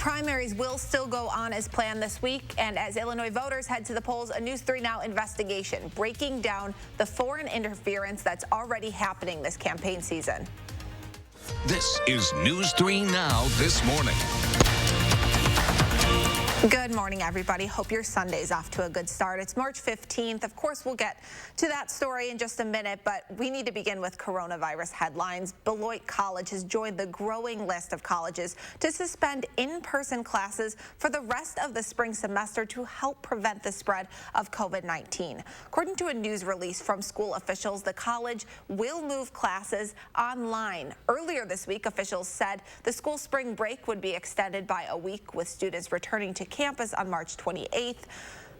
Primaries will still go on as planned this week, and as Illinois voters head to the polls, a News 3 Now investigation breaking down the foreign interference that's already happening this campaign season. This is News 3 Now this morning. Good morning, everybody. Hope your Sunday's off to a good start. It's March 15th. Of course, we'll get to that story in just a minute, but we need to begin with coronavirus headlines. Beloit College has joined the growing list of colleges to suspend in-person classes for the rest of the spring semester to help prevent the spread of COVID-19. According to a news release from school officials, the college will move classes online. Earlier this week, officials said the school spring break would be extended by a week, with students returning to campus on March 28th.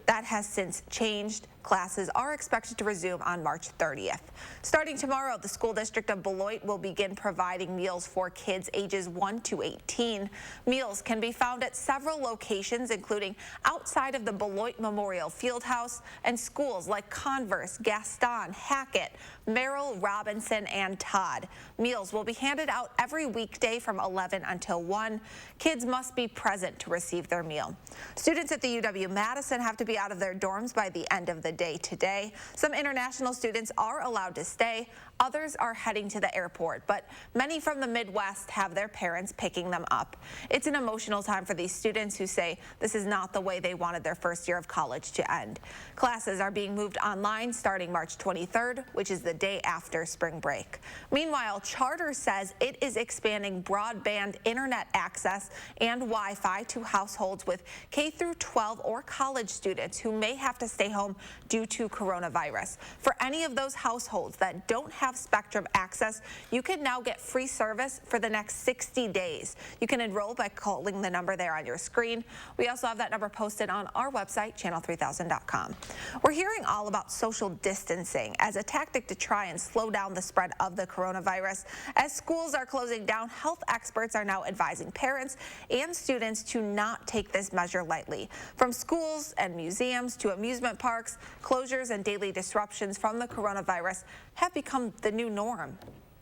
That has since changed. Classes are expected to resume on March 30th. Starting tomorrow, the school district of Beloit will begin providing meals for kids ages 1 to 18. Meals can be found at several locations, including outside of the Beloit Memorial Fieldhouse and schools like Converse, Gaston, Hackett, Merrill, Robinson, and Todd. Meals will be handed out every weekday from 11 until 1. Kids must be present to receive their meal. Students at the UW-Madison have to be out of their dorms by the end of the day today. Some international students are allowed to stay. Others are heading to the airport, but many from the Midwest have their parents picking them up. It's an emotional time for these students who say this is not the way they wanted their first year of college to end. Classes are being moved online starting March 23rd, which is the day after spring break. Meanwhile, Charter says it is expanding broadband internet access and Wi-Fi to households with K-12 or college students who may have to stay home due to coronavirus. For any of those households that don't have Spectrum access, you can now get free service for the next 60 days. You can enroll by calling the number there on your screen. We also have that number posted on our website, channel3000.com. We're hearing all about social distancing as a tactic to try and slow down the spread of the coronavirus. As schools are closing down, health experts are now advising parents and students to not take this measure lightly. From schools and museums to amusement parks, closures and daily disruptions from the coronavirus have become the new norm.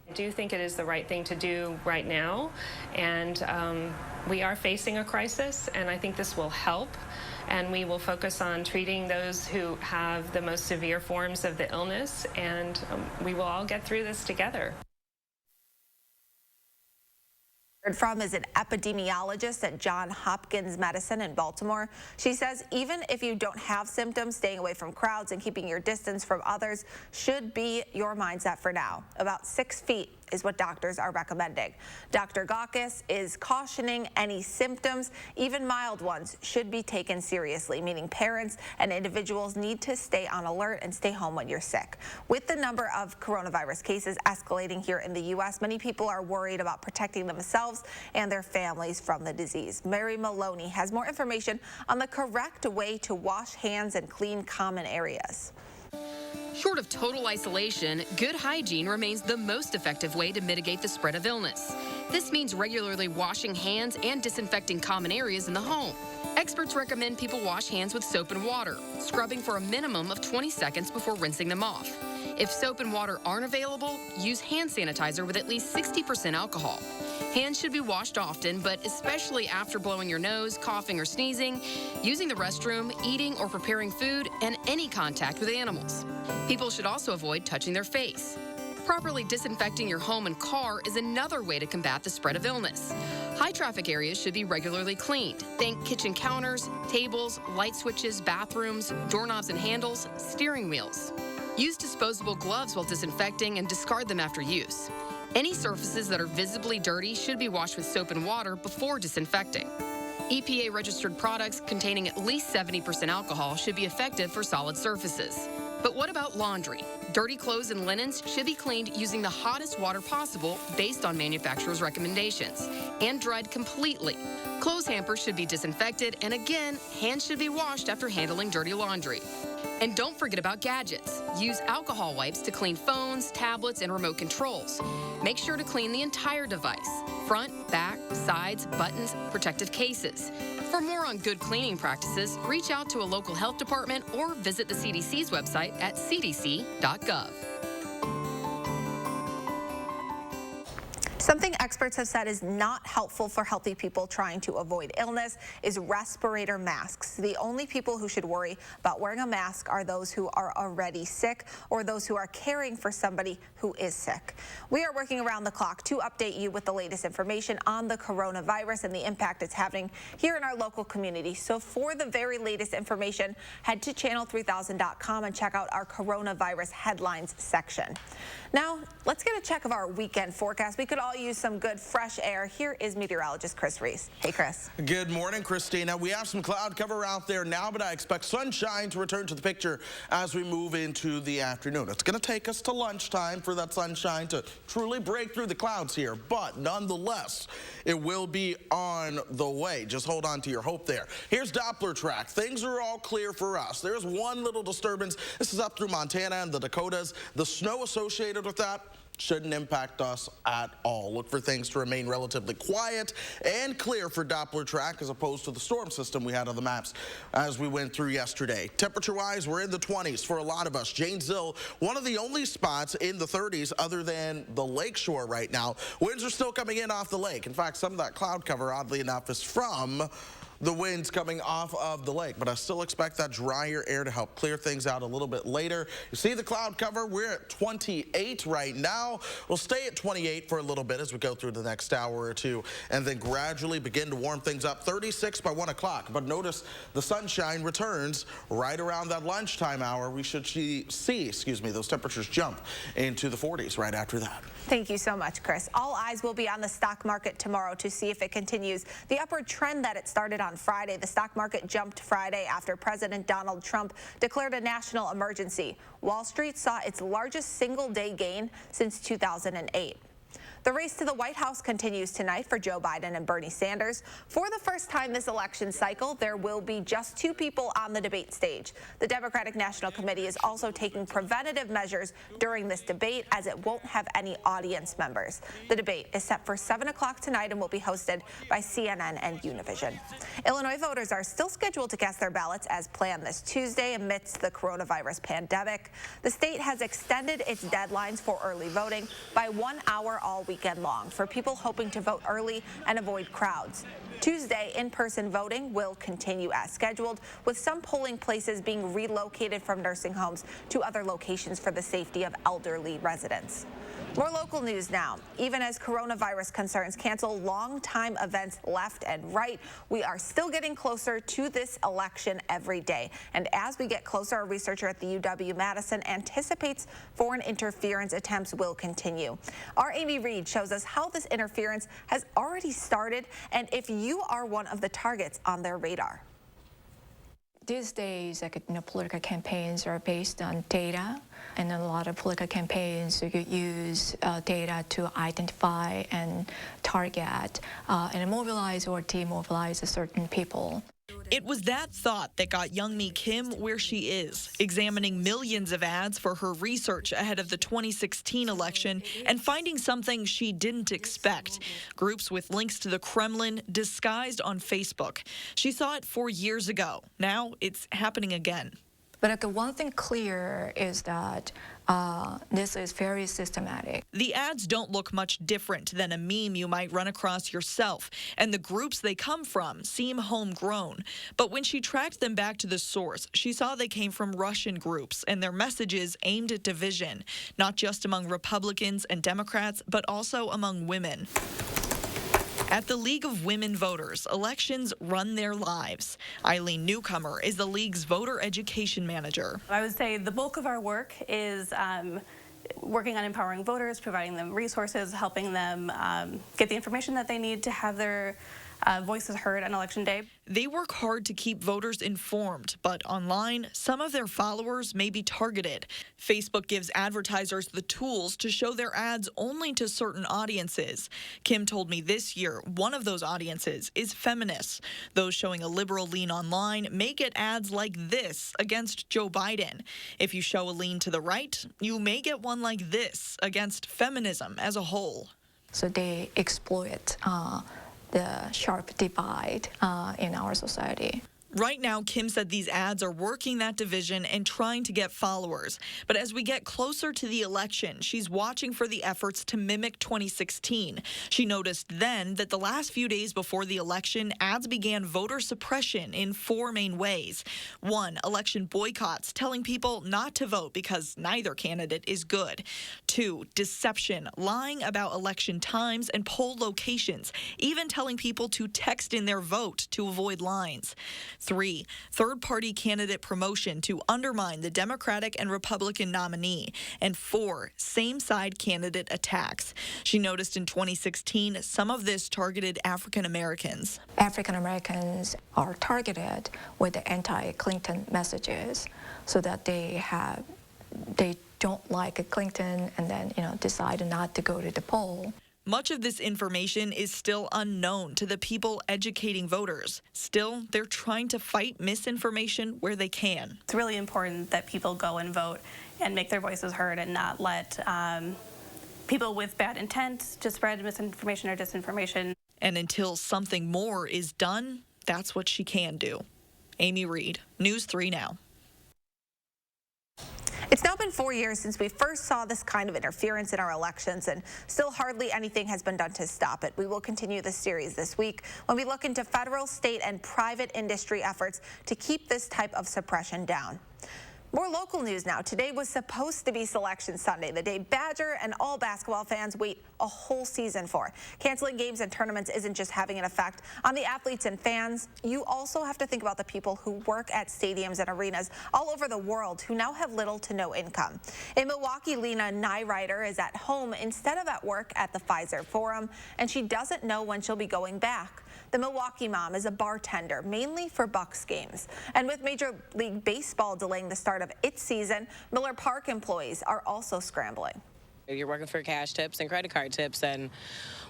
I do think it is the right thing to do right now, and we are facing a crisis, and I think this will help, and we will focus on treating those who have the most severe forms of the illness, and we will all get through this together. From is an epidemiologist at Johns Hopkins Medicine in Baltimore. She says even if you don't have symptoms, staying away from crowds and keeping your distance from others should be your mindset for now. About 6 feet is what doctors are recommending. Dr. Gaucus is cautioning any symptoms, even mild ones, should be taken seriously, meaning parents and individuals need to stay on alert and stay home when you're sick. With the number of coronavirus cases escalating here in the U.S., many people are worried about protecting themselves and their families from the disease. Mary Maloney has more information on the correct way to wash hands and clean common areas. Short of total isolation, good hygiene remains the most effective way to mitigate the spread of illness. This means regularly washing hands and disinfecting common areas in the home. Experts recommend people wash hands with soap and water, scrubbing for a minimum of 20 seconds before rinsing them off. If soap and water aren't available, use hand sanitizer with at least 60% alcohol. Hands should be washed often, but especially after blowing your nose, coughing or sneezing, using the restroom, eating or preparing food, and any contact with animals. People should also avoid touching their face. Properly disinfecting your home and car is another way to combat the spread of illness. High traffic areas should be regularly cleaned. Think kitchen counters, tables, light switches, bathrooms, doorknobs and handles, steering wheels. Use disposable gloves while disinfecting and discard them after use. Any surfaces that are visibly dirty should be washed with soap and water before disinfecting. EPA-registered products containing at least 70% alcohol should be effective for solid surfaces. But what about laundry? Dirty clothes and linens should be cleaned using the hottest water possible based on manufacturer's recommendations and dried completely. Clothes hampers should be disinfected, and again, hands should be washed after handling dirty laundry. And don't forget about gadgets. Use alcohol wipes to clean phones, tablets, and remote controls. Make sure to clean the entire device: front, back, sides, buttons, protective cases. For more on good cleaning practices, reach out to a local health department or visit the CDC's website at cdc.gov. Something experts have said is not helpful for healthy people trying to avoid illness is respirator masks. The only people who should worry about wearing a mask are those who are already sick or those who are caring for somebody who is sick. We are working around the clock to update you with the latest information on the coronavirus and the impact it's having here in our local community. So for the very latest information, head to channel3000.com and check out our coronavirus headlines section. Now, let's get a check of our weekend forecast. We could all use some good fresh air. Here is meteorologist Chris Reese. Hey, Chris. Good morning, Christina. We have some cloud cover out there now, but I expect sunshine to return to the picture as we move into the afternoon. It's going to take us to lunchtime for that sunshine to truly break through the clouds here, but nonetheless, it will be on the way. Just hold on to your hope there. Here's Doppler track. Things are all clear for us. There's one little disturbance. This is up through Montana and the Dakotas. The snow associated with that shouldn't impact us at all. Look for things to remain relatively quiet and clear for Doppler track as opposed to the storm system we had on the maps as we went through yesterday. Temperature-wise, we're in the 20s for a lot of us. Janesville, one of the only spots in the 30s other than the lakeshore right now. Winds are still coming in off the lake. In fact, some of that cloud cover, oddly enough, is from the winds coming off of the lake, but I still expect that drier air to help clear things out a little bit later. You see the cloud cover, we're at 28 right now. We'll stay at 28 for a little bit as we go through the next hour or two and then gradually begin to warm things up. 36 by 1 o'clock, but notice the sunshine returns right around that lunchtime hour. We should see those temperatures jump into the 40s right after that. Thank you so much, Chris. All eyes will be on the stock market tomorrow to see if it continues the upward trend that it started on Friday. The stock market jumped Friday after President Donald Trump declared a national emergency. Wall Street saw its largest single-day gain since 2008. The race to the White House continues tonight for Joe Biden and Bernie Sanders. For the first time this election cycle, there will be just 2 people on the debate stage. The Democratic National Committee is also taking preventative measures during this debate as it won't have any audience members. The debate is set for 7 o'clock tonight and will be hosted by CNN and Univision. Illinois voters are still scheduled to cast their ballots as planned this Tuesday amidst the coronavirus pandemic. The state has extended its deadlines for early voting by 1 hour all weekend long for people hoping to vote early and avoid crowds. Tuesday, in-person voting will continue as scheduled, with some polling places being relocated from nursing homes to other locations for the safety of elderly residents. More local news now. Even as coronavirus concerns cancel long-time events left and right, we are still getting closer to this election every day. And as we get closer, a researcher at the UW-Madison anticipates foreign interference attempts will continue. Our Amy Reed shows us how this interference has already started and if you are one of the targets on their radar. These days, political campaigns are based on data, and a lot of political campaigns use data to identify and target and mobilize or demobilize certain people. It was that thought that got young me Kim where she is, examining millions of ads for her research ahead of the 2016 election and finding something she didn't expect. Groups with links to the Kremlin disguised on Facebook. She saw it 4 years ago. Now it's happening again. But one thing clear is that this is very systematic. The ads don't look much different than a meme you might run across yourself, and the groups they come from seem homegrown. But when she tracked them back to the source, she saw they came from Russian groups and their messages aimed at division, not just among Republicans and Democrats, but also among women. At the League of Women Voters, elections run their lives. Eileen Newcomer is the League's voter education manager. I would say the bulk of our work is working on empowering voters, providing them resources, helping them get the information that they need to have their voices heard on Election Day. They work hard to keep voters informed, but online, some of their followers may be targeted. Facebook gives advertisers the tools to show their ads only to certain audiences. Kim told me this year one of those audiences is feminists. Those showing a liberal lean online may get ads like this against Joe Biden. If you show a lean to the right, you may get one like this against feminism as a whole. So they exploit the sharp divide in our society. Right now, Kim said these ads are working that division and trying to get followers. But as we get closer to the election, she's watching for the efforts to mimic 2016. She noticed then that the last few days before the election, ads began voter suppression in 4 main ways. 1, election boycotts, telling people not to vote because neither candidate is good. 2, deception, lying about election times and poll locations, even telling people to text in their vote to avoid lines. 3, third-party candidate promotion to undermine the Democratic and Republican nominee. And 4, same-side candidate attacks. She noticed in 2016 some of this targeted African Americans. African Americans are targeted with the anti-Clinton messages so that they don't like Clinton and then, decide not to go to the poll. Much of this information is still unknown to the people educating voters. Still, they're trying to fight misinformation where they can. It's really important that people go and vote and make their voices heard and not let people with bad intent to spread misinformation or disinformation. And until something more is done, that's what she can do. Amy Reed, News 3 Now. It's now been 4 years since we first saw this kind of interference in our elections, and still hardly anything has been done to stop it. We will continue this series this week when we look into federal, state, and private industry efforts to keep this type of suppression down. More local news now. Today was supposed to be Selection Sunday, the day Badger and all basketball fans wait a whole season for. Canceling games and tournaments isn't just having an effect on the athletes and fans. You also have to think about the people who work at stadiums and arenas all over the world who now have little to no income. In Milwaukee, Lena Nyrider is at home instead of at work at the Pfizer Forum, and she doesn't know when she'll be going back. The Milwaukee mom is a bartender, mainly for Bucks games. And with Major League Baseball delaying the start of its season, Miller Park employees are also scrambling. You're working for cash tips and credit card tips, and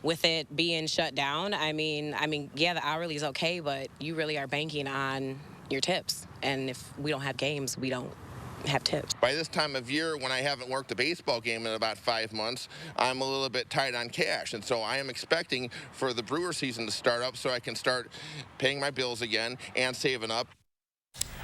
with it being shut down, I mean, yeah, the hourly is okay, but you really are banking on your tips. And if we don't have games, we don't have tips. By this time of year, when I haven't worked a baseball game in about 5 months, I'm a little bit tight on cash, and so I am expecting for the Brewer season to start up so I can start paying my bills again and saving up.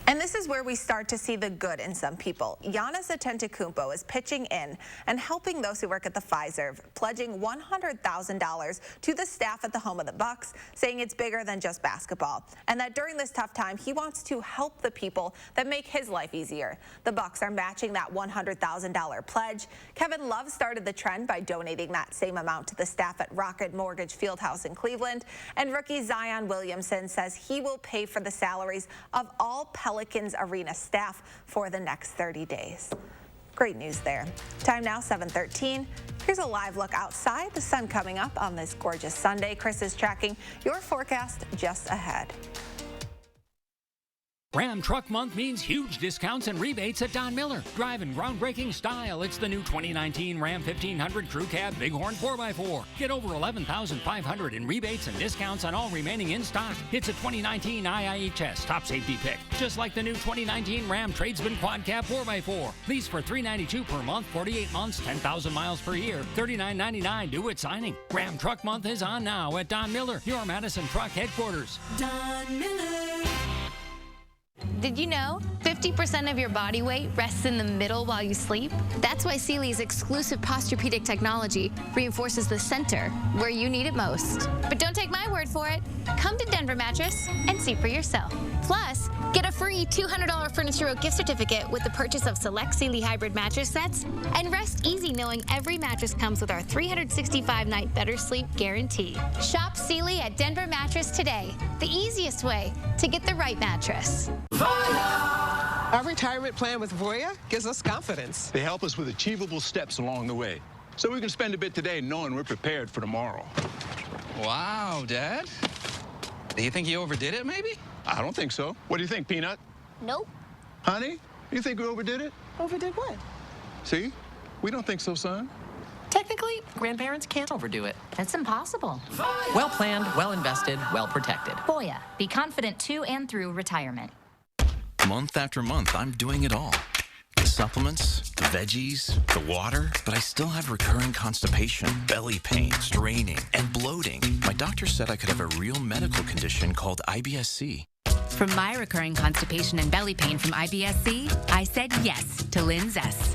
And this is where we start to see the good in some people. Giannis Antetokounmpo is pitching in and helping those who work at the Pfizer, pledging $100,000 to the staff at the home of the Bucks, saying it's bigger than just basketball, and that during this tough time, he wants to help the people that make his life easier. The Bucks are matching that $100,000 pledge. Kevin Love started the trend by donating that same amount to the staff at Rocket Mortgage Fieldhouse in Cleveland, and rookie Zion Williamson says he will pay for the salaries of all Pelicans Arena staff for the next 30 days. Great news there. Time now, 7:13. Here's a live look outside. The sun coming up on this gorgeous Sunday. Chris is tracking your forecast just ahead. Ram Truck Month means huge discounts and rebates at Don Miller. Drive in groundbreaking style. It's the new 2019 Ram 1500 Crew Cab Bighorn 4x4. Get over $11,500 in rebates and discounts on all remaining in stock. It's a 2019 IIHS top safety pick, just like the new 2019 Ram Tradesman Quad Cab 4x4. Lease for $392 per month, 48 months, 10,000 miles per year, $39.99 due at signing. Ram Truck Month is on now at Don Miller, your Madison Truck headquarters. Don Miller. Did you know 50% of your body weight rests in the middle while you sleep? That's why Sealy's exclusive Posturepedic technology reinforces the center where you need it most. But don't take my word for it. Come to Denver Mattress and see for yourself. Plus, get a free $200 Furniture Row gift certificate with the purchase of select Sealy hybrid mattress sets, and rest easy knowing every mattress comes with our 365-night better sleep guarantee. Shop Sealy at Denver Mattress today, the easiest way to get the right mattress. Our retirement plan with Voya gives us confidence. They help us with achievable steps along the way, so we can spend a bit today knowing we're prepared for tomorrow. Wow, Dad. Do you think you overdid it, maybe? I don't think so. What do you think, Peanut? Nope. Honey, you think we overdid it? Overdid what? See? We don't think so, son. Technically, grandparents can't overdo it. It's impossible. Well planned, well invested, well protected. Voya, be confident to and through retirement. Month after month, I'm doing it all. The supplements, the veggies, the water, but I still have recurring constipation, belly pain, straining, and bloating. My doctor said I could have a real medical condition called IBS-C. From my recurring constipation and belly pain from IBS-C, I said yes to Linzess.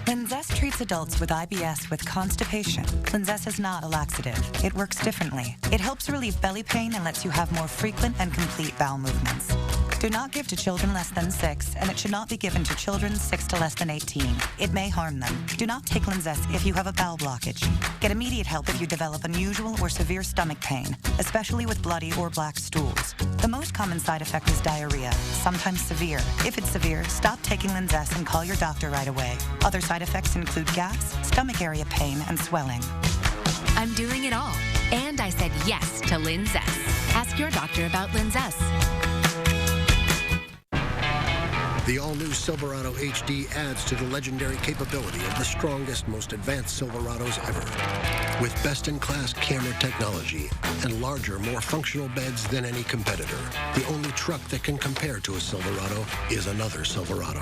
Linzess treats adults with IBS with constipation. Linzess is not a laxative. It works differently. It helps relieve belly pain and lets you have more frequent and complete bowel movements. Do not give to children less than 6, and it should not be given to children 6 to less than 18. It may harm them. Do not take Linzess if you have a bowel blockage. Get immediate help if you develop unusual or severe stomach pain, especially with bloody or black stools. The most common side effect is diarrhea, sometimes severe. If it's severe, stop taking Linzess and call your doctor right away. Other side effects include gas, stomach area pain, and swelling. I'm doing it all. And I said yes to Linzess. Ask your doctor about Linzess. The all-new Silverado HD adds to the legendary capability of the strongest, most advanced Silverados ever. With best-in-class camera technology and larger, more functional beds than any competitor, the only truck that can compare to a Silverado is another Silverado.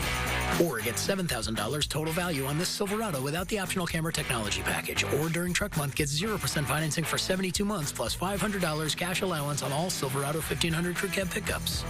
Or get $7,000 total value on this Silverado without the optional camera technology package. Or during truck month, get 0% financing for 72 months plus $500 cash allowance on all Silverado 1500 crew cab pickups.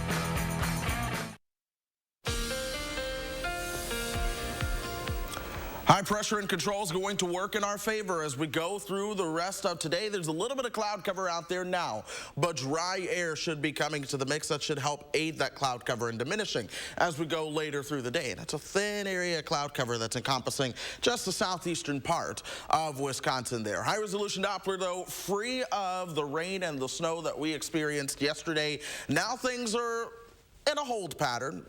High pressure and control is going to work in our favor as we go through the rest of today. There's a little bit of cloud cover out there now, but dry air should be coming to the mix. That should help aid that cloud cover in diminishing as we go later through the day. And it's a thin area of cloud cover that's encompassing just the southeastern part of Wisconsin there. High resolution Doppler, though, free of the rain and the snow that we experienced yesterday. Now things are in a hold pattern.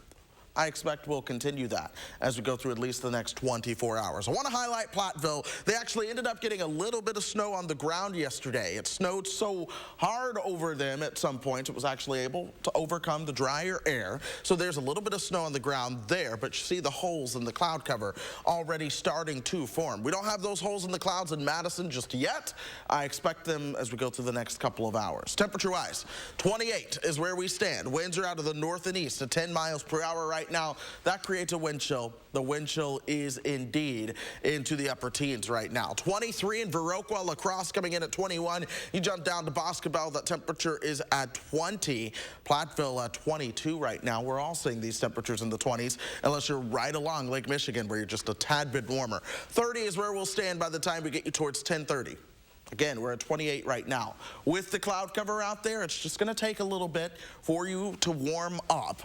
I expect we'll continue that as we go through at least the next 24 hours. I want to highlight Platteville. They actually ended up getting a little bit of snow on the ground yesterday. It snowed so hard over them at some point, it was actually able to overcome the drier air. So there's a little bit of snow on the ground there, but you see the holes in the cloud cover already starting to form. We don't have those holes in the clouds in Madison just yet. I expect them as we go through the next couple of hours. Temperature-wise, 28 is where we stand. Winds are out of the north and east at 10 miles per hour right now. That creates a wind chill. The wind chill is indeed into the upper teens right now. 23 in Viroqua, La Crosse coming in at 21. You jump down to Boscobel, that temperature is at 20. Platteville at 22 right now. We're all seeing these temperatures in the 20s unless you're right along Lake Michigan where you're just a tad bit warmer. 30 is where we'll stand by the time we get you towards 10:30. Again, we're at 28 right now. With the cloud cover out there, it's just going to take a little bit for you to warm up.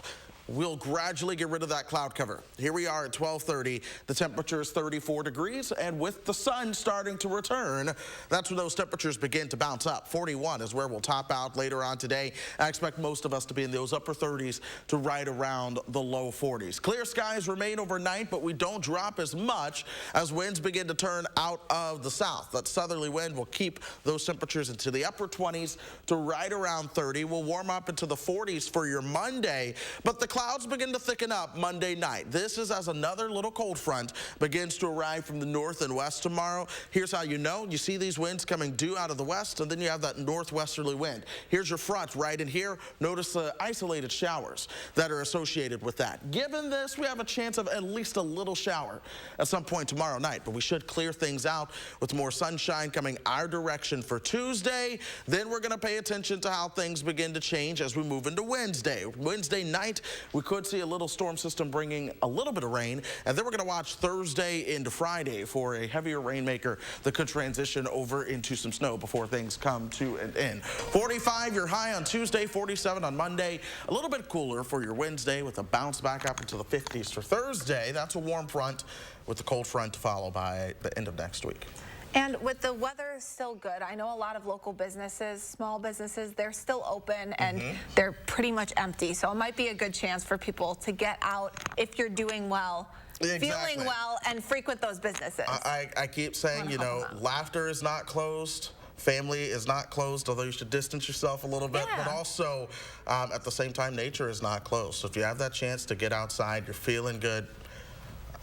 We'll gradually get rid of that cloud cover. Here we are at 12:30. The temperature is 34 degrees, and with the sun starting to return, that's when those temperatures begin to bounce up. 41 is where we'll top out later on today. I expect most of us to be in those upper 30s to right around the low 40s. Clear skies remain overnight, but we don't drop as much as winds begin to turn out of the south. That southerly wind will keep those temperatures into the upper 20s to right around 30. We'll warm up into the 40s for your Monday, but the clouds begin to thicken up Monday night. This is as another little cold front begins to arrive from the north and west tomorrow. Here's how you know. You see these winds coming due out of the west, and then you have that northwesterly wind. Here's your front right in here. Notice the isolated showers that are associated with that. Given this, we have a chance of at least a little shower at some point tomorrow night, but we should clear things out with more sunshine coming our direction for Tuesday. Then we're going to pay attention to how things begin to change as we move into Wednesday. Wednesday night, we could see a little storm system bringing a little bit of rain, and then we're going to watch Thursday into Friday for a heavier rainmaker that could transition over into some snow before things come to an end. 45 your high on Tuesday, 47 on Monday. A little bit cooler for your Wednesday with a bounce back up into the 50s for Thursday. That's a warm front with the cold front to follow by the end of next week. And with the weather still good, I know a lot of local businesses, small businesses, they're still open and they're pretty much empty. So it might be a good chance for people to get out if you're doing well, feeling well, and frequent those businesses. I keep saying, you know, laughter is not closed. Family is not closed, although you should distance yourself a little bit. But also, at the same time, nature is not closed. So if you have that chance to get outside, you're feeling good,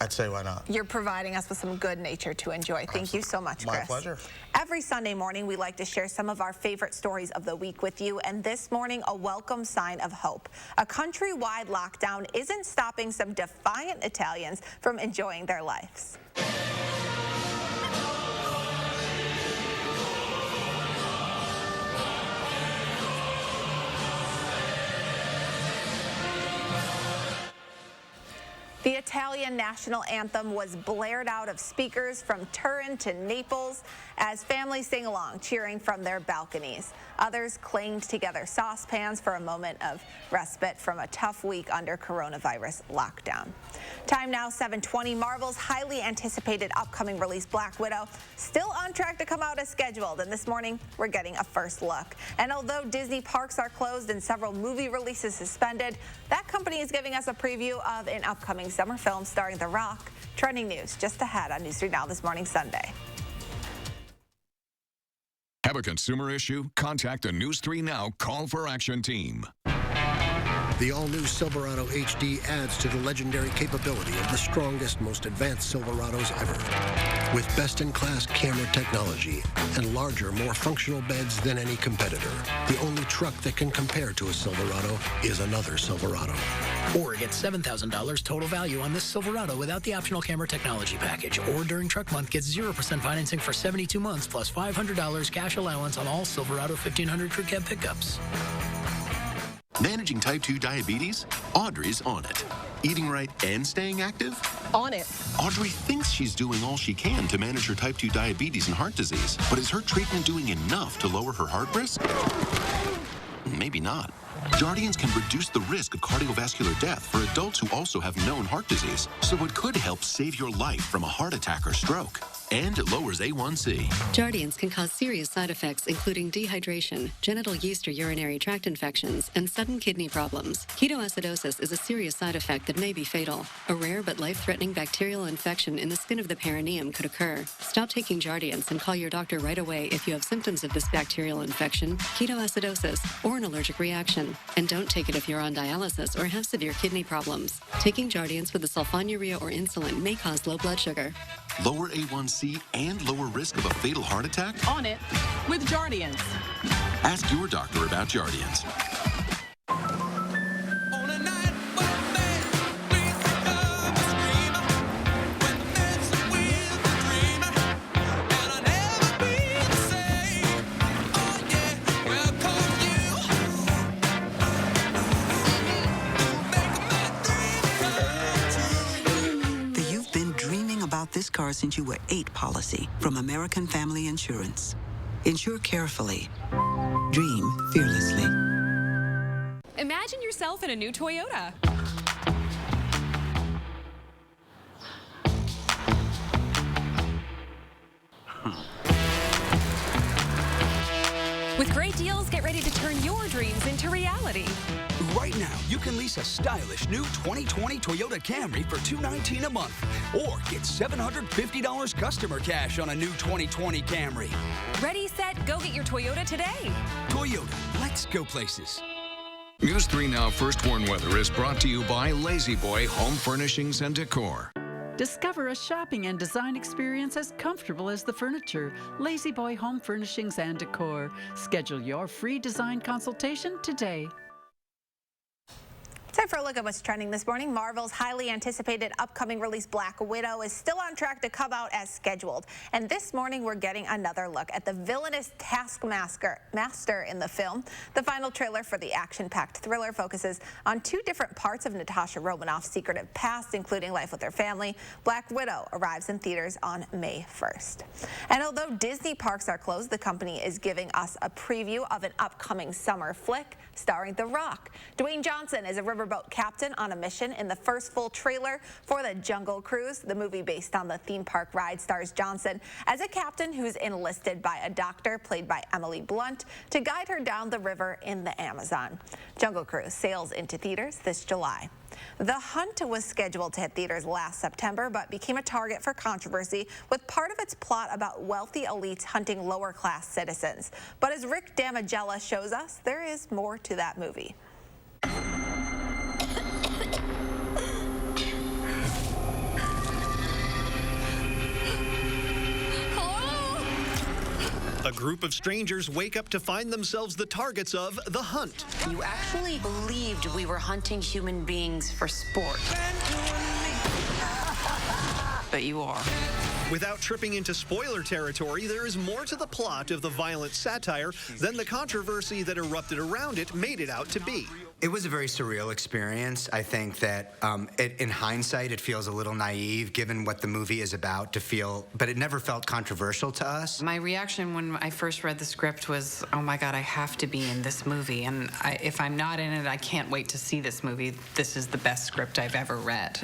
I'd say why not? You're providing us with some good nature to enjoy. Thank you so much, Chris. My pleasure. Every Sunday morning, we like to share some of our favorite stories of the week with you, and this morning, a welcome sign of hope. A countrywide lockdown isn't stopping some defiant Italians from enjoying their lives. The Italian national anthem was blared out of speakers from Turin to Naples as families sing along, cheering from their balconies. Others clanged together saucepans for a moment of respite from a tough week under coronavirus lockdown. Time now 7:20. Marvel's highly anticipated upcoming release Black Widow still on track to come out as scheduled, and this morning we're getting a first look. And although Disney parks are closed and several movie releases suspended, that company is giving us a preview of an upcoming summer film starring The Rock. Trending news just ahead on News 3 Now this morning, Sunday. Have a consumer issue? Contact the News 3 Now Call for Action team. The all-new Silverado HD adds to the legendary capability of the strongest, most advanced Silverados ever. With best-in-class camera technology and larger, more functional beds than any competitor, the only truck that can compare to a Silverado is another Silverado. Or get $7,000 total value on this Silverado without the optional camera technology package. Or during truck month, get 0% financing for 72 months plus $500 cash allowance on all Silverado 1500 crew cab pickups. Managing type 2 diabetes? Audrey's on it. Eating right and staying active? On it. Audrey thinks she's doing all she can to manage her type 2 diabetes and heart disease, but is her treatment doing enough to lower her heart risk? Maybe not. Jardiance can reduce the risk of cardiovascular death for adults who also have known heart disease, so it could help save your life from a heart attack or stroke. And it lowers A1C. Jardiance can cause serious side effects, including dehydration, genital yeast or urinary tract infections, and sudden kidney problems. Ketoacidosis is a serious side effect that may be fatal. A rare but life-threatening bacterial infection in the skin of the perineum could occur. Stop taking Jardiance and call your doctor right away if you have symptoms of this bacterial infection, ketoacidosis, or an allergic reaction. And don't take it if you're on dialysis or have severe kidney problems. Taking Jardiance with the sulfonylurea or insulin may cause low blood sugar. Lower A1C and lower risk of a fatal heart attack? On it with Jardiance. Ask your doctor about Jardiance. This car since you were 8 policy from American Family Insurance. Insure carefully. Dream fearlessly. Imagine yourself in a new Toyota. With great deals, get ready to turn your dreams into reality. Right now, you can lease a stylish new 2020 Toyota Camry for $219 a month, or get $750 customer cash on a new 2020 Camry. Ready, set, go get your Toyota today. Toyota, let's go places. News 3 Now First Warn Weather is brought to you by Lazy Boy Home Furnishings and Decor. Discover a shopping and design experience as comfortable as the furniture. Lazy Boy Home Furnishings and Decor. Schedule your free design consultation today. Time for a look at what's trending this morning. Marvel's highly anticipated upcoming release Black Widow is still on track to come out as scheduled. And this morning we're getting another look at the villainous taskmaster in the film. The final trailer for the action-packed thriller focuses on 2 different parts of Natasha Romanoff's secretive past, including life with her family. Black Widow arrives in theaters on May 1st. And although Disney parks are closed, the company is giving us a preview of an upcoming summer flick starring The Rock. Dwayne Johnson is a riverboat captain on a mission in the first full trailer for the Jungle Cruise. The movie based on the theme park ride stars Johnson as a captain who's enlisted by a doctor played by Emily Blunt to guide her down the river in the Amazon. Jungle Cruise sails into theaters this July. The Hunt was scheduled to hit theaters last September, but became a target for controversy with part of its plot about wealthy elites hunting lower-class citizens. But as Rick Damigella shows us, there is more to that movie. A group of strangers wake up to find themselves the targets of the hunt. You actually believed we were hunting human beings for sport. But you are. Without tripping into spoiler territory, there is more to the plot of the violent satire than the controversy that erupted around it made it out to be. It was a very surreal experience. I think that in hindsight, it feels a little naive given what the movie is about to feel, but it never felt controversial to us. My reaction when I first read the script was, oh my God, I have to be in this movie. And if I'm not in it, I can't wait to see this movie. This is the best script I've ever read.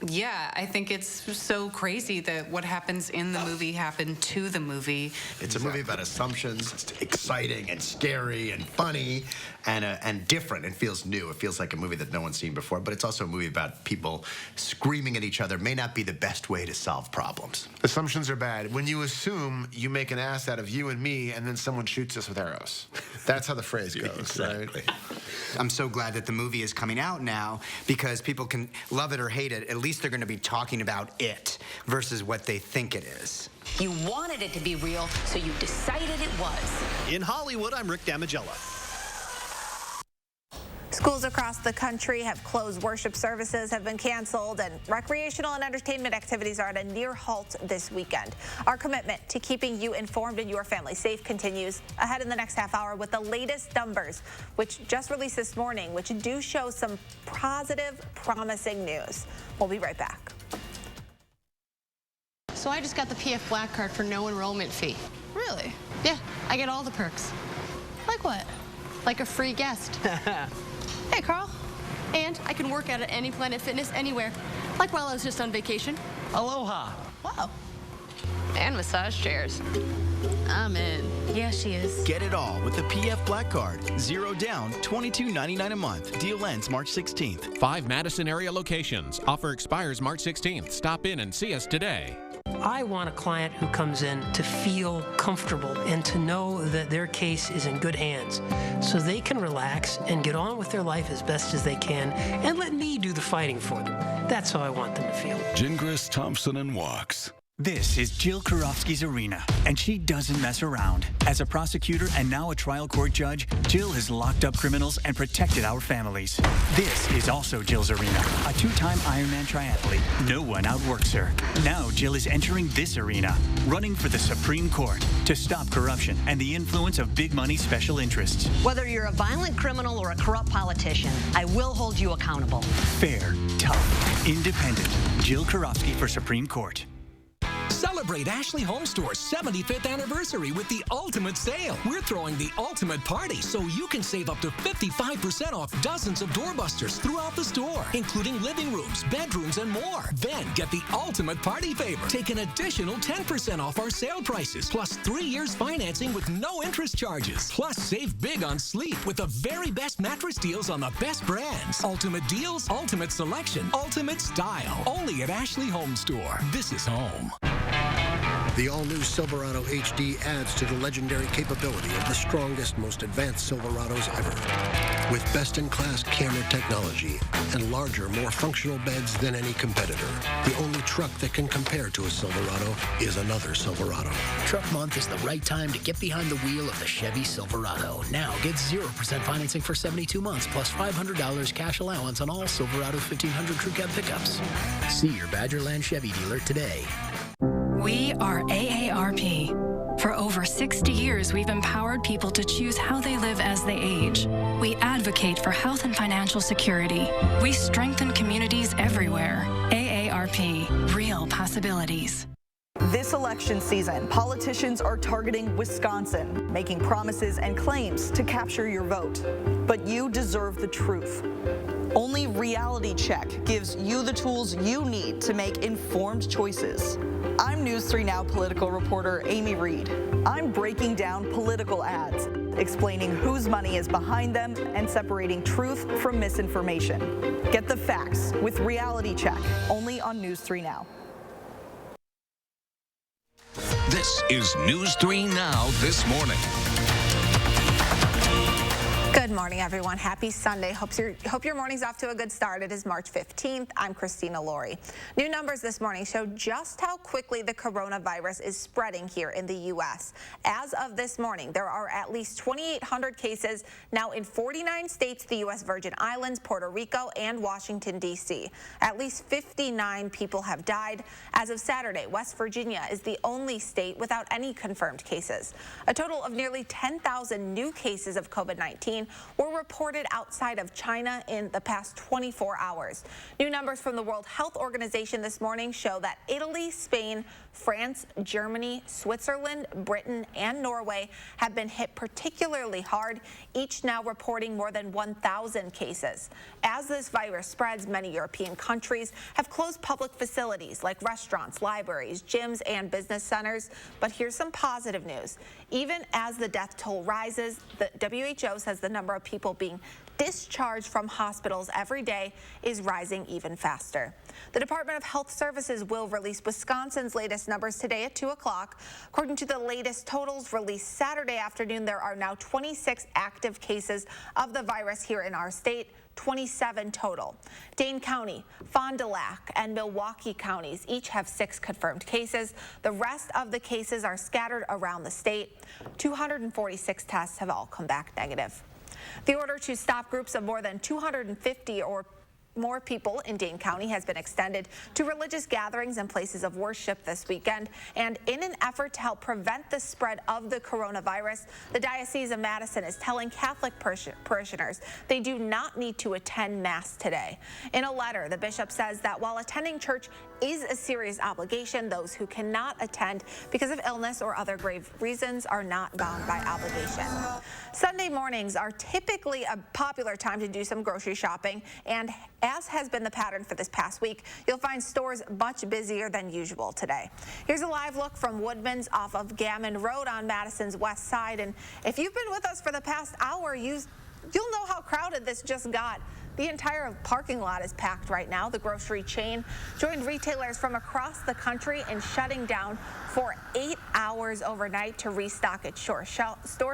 Yeah, I think it's so crazy that what happens in the movie happened to the movie. It's a movie about assumptions. It's exciting and scary and funny and different. It feels new. It feels like a movie that no one's seen before, but it's also a movie about people screaming at each other may not be the best way to solve problems. Assumptions are bad. When you assume, you make an ass out of you and me, and then someone shoots us with arrows. That's how the phrase goes, Exactly. Right? I'm so glad that the movie is coming out now because people can love it or hate it. At least they're going to be talking about it versus what they think it is. You wanted it to be real, so you decided it was. In Hollywood, I'm Rick Damigella. Schools across the country have closed, worship services have been canceled, and recreational and entertainment activities are at a near halt this weekend. Our commitment to keeping you informed and your family safe continues ahead in the next half hour with the latest numbers, which just released this morning, which do show some positive, promising news. We'll be right back. So I just got the PF Black Card for no enrollment fee. Really? Yeah, I get all the perks. Like what? Like a free guest. Hey, Carl. And I can work out at any Planet Fitness anywhere, like while I was just on vacation. Aloha. Wow. And massage chairs. I'm in. Yeah, she is. Get it all with the PF Black Card. 0 down, $22.99 a month. Deal ends March 16th. 5 Madison area locations. Offer expires March 16th. Stop in and see us today. I want a client who comes in to feel comfortable and to know that their case is in good hands so they can relax and get on with their life as best as they can and let me do the fighting for them. That's how I want them to feel. Gingras, Thompson, and Walks. This is Jill Karofsky's arena, and she doesn't mess around. As a prosecutor and now a trial court judge, Jill has locked up criminals and protected our families. This is also Jill's arena, a 2-time Ironman triathlete. No one outworks her. Now Jill is entering this arena, running for the Supreme Court to stop corruption and the influence of big money special interests. Whether you're a violent criminal or a corrupt politician, I will hold you accountable. Fair, tough, independent. Jill Karofsky for Supreme Court. Celebrate Ashley Home Store's 75th anniversary with the ultimate sale. We're throwing the ultimate party so you can save up to 55% off dozens of doorbusters throughout the store, including living rooms, bedrooms, and more. Then get the ultimate party favor. Take an additional 10% off our sale prices, plus 3 years financing with no interest charges. Plus, save big on sleep with the very best mattress deals on the best brands. Ultimate deals, ultimate selection, ultimate style. Only at Ashley Home Store. This is home. The all-new Silverado HD adds to the legendary capability of the strongest, most advanced Silverados ever. With best-in-class camera technology and larger, more functional beds than any competitor, the only truck that can compare to a Silverado is another Silverado. Truck Month is the right time to get behind the wheel of the Chevy Silverado. Now get 0% financing for 72 months plus $500 cash allowance on all Silverado 1500 Crew Cab pickups. See your Badgerland Chevy dealer today. We are AARP. For over 60 years, we've empowered people to choose how they live as they age. We advocate for health and financial security. We strengthen communities everywhere. AARP, real possibilities. This election season, politicians are targeting Wisconsin, making promises and claims to capture your vote. But you deserve the truth. Only Reality Check gives you the tools you need to make informed choices. I'm News 3 Now political reporter Amy Reed. I'm breaking down political ads, explaining whose money is behind them and separating truth from misinformation. Get the facts with Reality Check, only on News 3 Now. This is News 3 Now this morning. Good morning, everyone. Happy Sunday. Hope your morning's off to a good start. It is March 15th. I'm Christina Laurie. New numbers this morning show just how quickly the coronavirus is spreading here in the U.S. As of this morning, there are at least 2,800 cases now in 49 states, the U.S. Virgin Islands, Puerto Rico, and Washington, D.C. At least 59 people have died. As of Saturday, West Virginia is the only state without any confirmed cases. A total of nearly 10,000 new cases of COVID-19 were reported outside of China in the past 24 hours. New numbers from the World Health Organization this morning show that Italy, Spain, France, Germany, Switzerland, Britain, and Norway have been hit particularly hard, each now reporting more than 1,000 cases. As this virus spreads, many European countries have closed public facilities like restaurants, libraries, gyms, and business centers. But here's some positive news. Even as the death toll rises, the WHO says the number of people being discharged from hospitals every day is rising even faster. The Department of Health Services will release Wisconsin's latest numbers today at 2 o'clock. According to the latest totals released Saturday afternoon, there are now 26 active cases of the virus here in our state. 27 total. Dane County, Fond du Lac, and Milwaukee counties each have 6 confirmed cases. The rest of the cases are scattered around the state. 246 tests have all come back negative. The order to stop groups of more than 250 or more people in Dane County has been extended to religious gatherings and places of worship this weekend. And in an effort to help prevent the spread of the coronavirus, the Diocese of Madison is telling Catholic parishioners they do not need to attend Mass today. In a letter, the bishop says that while attending church is a serious obligation, those who cannot attend because of illness or other grave reasons are not bound by obligation. Sunday mornings are typically a popular time to do some grocery shopping, and as has been the pattern for this past week, you'll find stores much busier than usual today. Here's a live look from Woodman's off of Gammon Road on Madison's west side. And if you've been with us for the past hour, you'll know how crowded this just got. The entire parking lot is packed right now. The grocery chain joined retailers from across the country in shutting down for 8 hours overnight to restock its store